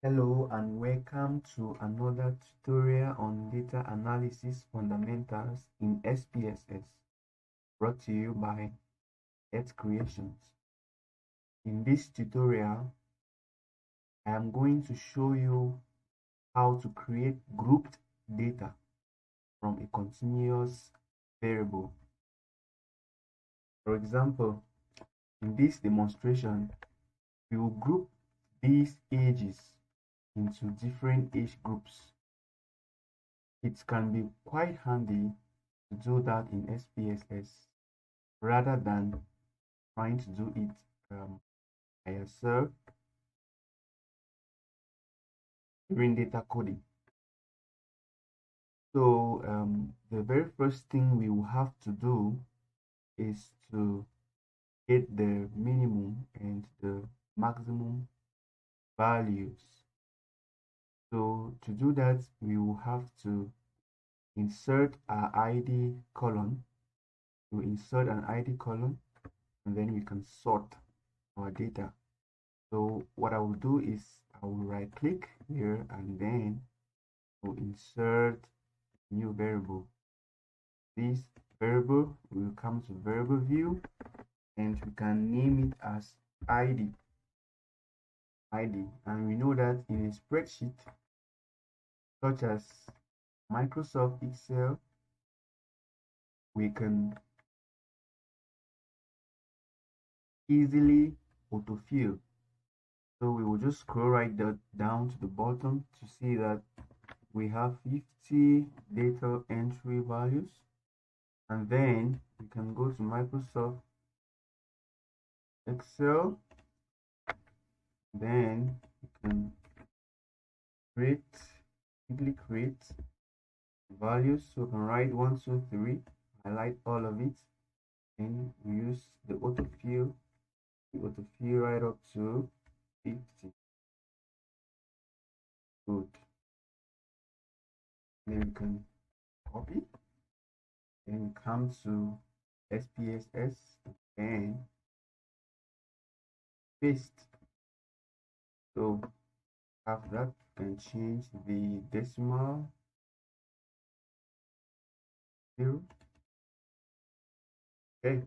Hello and welcome to another tutorial on data analysis fundamentals in SPSS, brought to you by Earth Creations. In this tutorial, I am going to show you how to create grouped data from a continuous variable. For example, in this demonstration, we will group these ages into different age groups. It can be quite handy to do that in SPSS rather than trying to do it by yourself during data coding. So the very first thing we will have to do is to get the minimum and the maximum values. So to do that, we will have to insert our ID column. We insert an ID column and then we can sort our data. So what I will do is I will right click here and then we'll insert new variable. This variable will come to variable view and we can name it as ID. And we know that in a spreadsheet such as Microsoft Excel, we can easily autofill. So we will just scroll right down to the bottom to see that we have 50 data entry values, and then we can go to Microsoft Excel, then you can quickly create values. So we can write 1 2 3, highlight all of it, and we use the autofill right up to 50. Good. Then we can copy, then we come to SPSS and paste. So after that, you can change the decimal 0. Okay,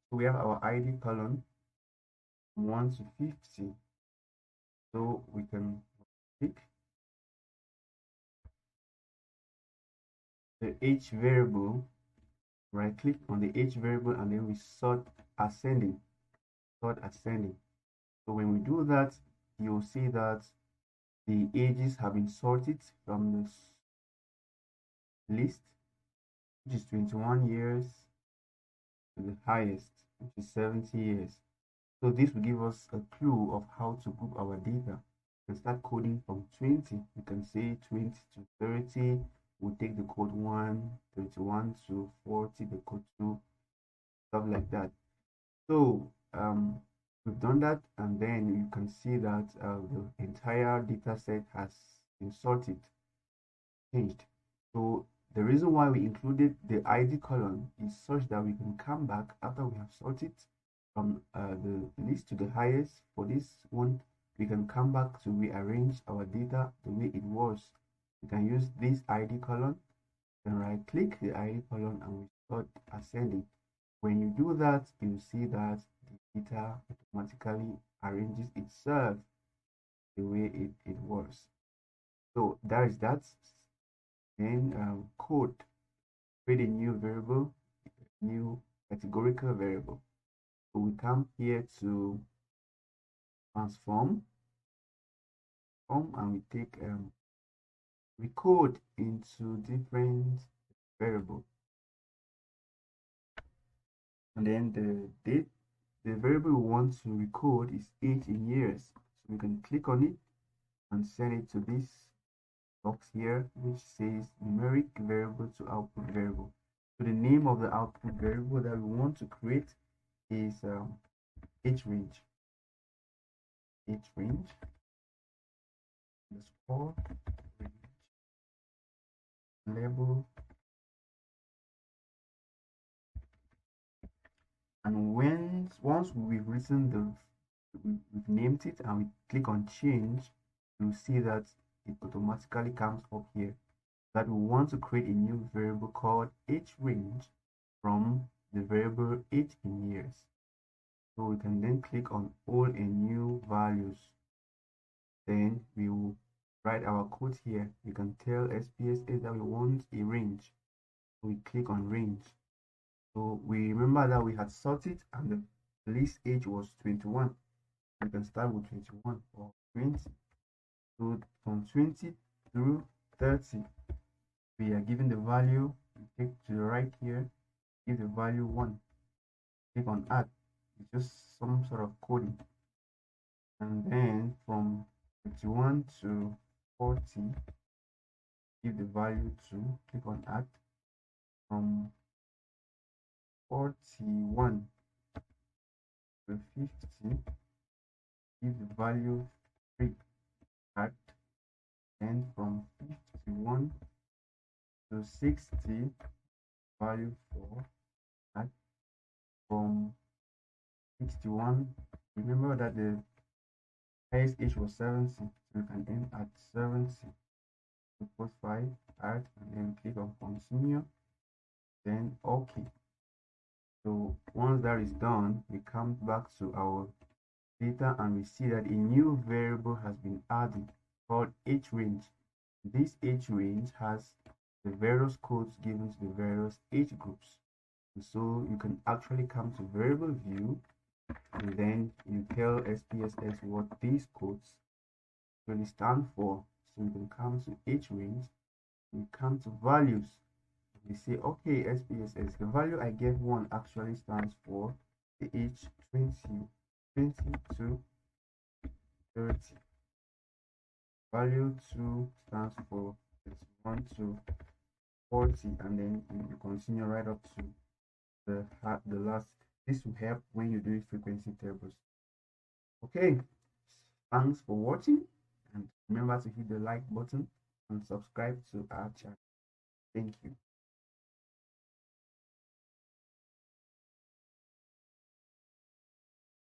so we have our ID column 1 to 50. So we can pick the H variable, right click on the H variable, and then we sort ascending. So when we do that, you'll see that the ages have been sorted from this list, which is 21 years, to the highest, which is 70 years. So this will give us a clue of how to group our data. We can start coding from 20. We can say 20 to 30. We'll take the code 1, 31 to 40, the code 2, stuff like that. So we've done that, and then you can see that the entire data set has been sorted, changed. So the reason why we included the ID column is such that we can come back after we have sorted from the least to the highest. For this one, we can come back to rearrange our data the way it was. We can use this ID column, then right click the ID column, and we start ascending. When you do that, you see that the data automatically arranges itself the way it was. So that is that. Then code, create a new variable, new categorical variable. So we come here to transform, and we take we code into different variables, and then the variable we want to record is age in years. So we can click on it and send it to this box here, which says numeric variable to output variable. So the name of the output variable that we want to create is age range. Age range underscore range label, and once we've written we've named it and we click on change, you see that it automatically comes up here that we want to create a new variable called age range from the variable age in years. So we can then click on all and new values. Then we will write our code here. We can tell SPSS that we want a range. So we click on range. So we remember that we had sorted and the list age was 21. We can start with 21 or 20. So from 20 through 30, we are given the value. We take to the right here, give the value 1. Click on add. It's just some sort of coding. And then from 21 to 40, give the value 2. Click on add. From 41 to 50, give the value 3. Add. And from 51 to 60, value 4. Add. From 61, remember that the highest age was 70, so you can end at 70. So put 5, add, and then click on continue, then OK. So once that is done, we come back to our data and we see that a new variable has been added called age range. This age range has the various codes given to the various age groups. And so you can actually come to variable view and then you tell SPSS what these codes really stand for. So you can come to age range, you come to values. We say, okay, SPSS, the value I gave 1 actually stands for the age 20 to 30. Value 2 stands for 31 to 40, and then you continue right up to the last. This will help when you do frequency tables. Okay, thanks for watching, and remember to hit the like button and subscribe to our channel. Thank you.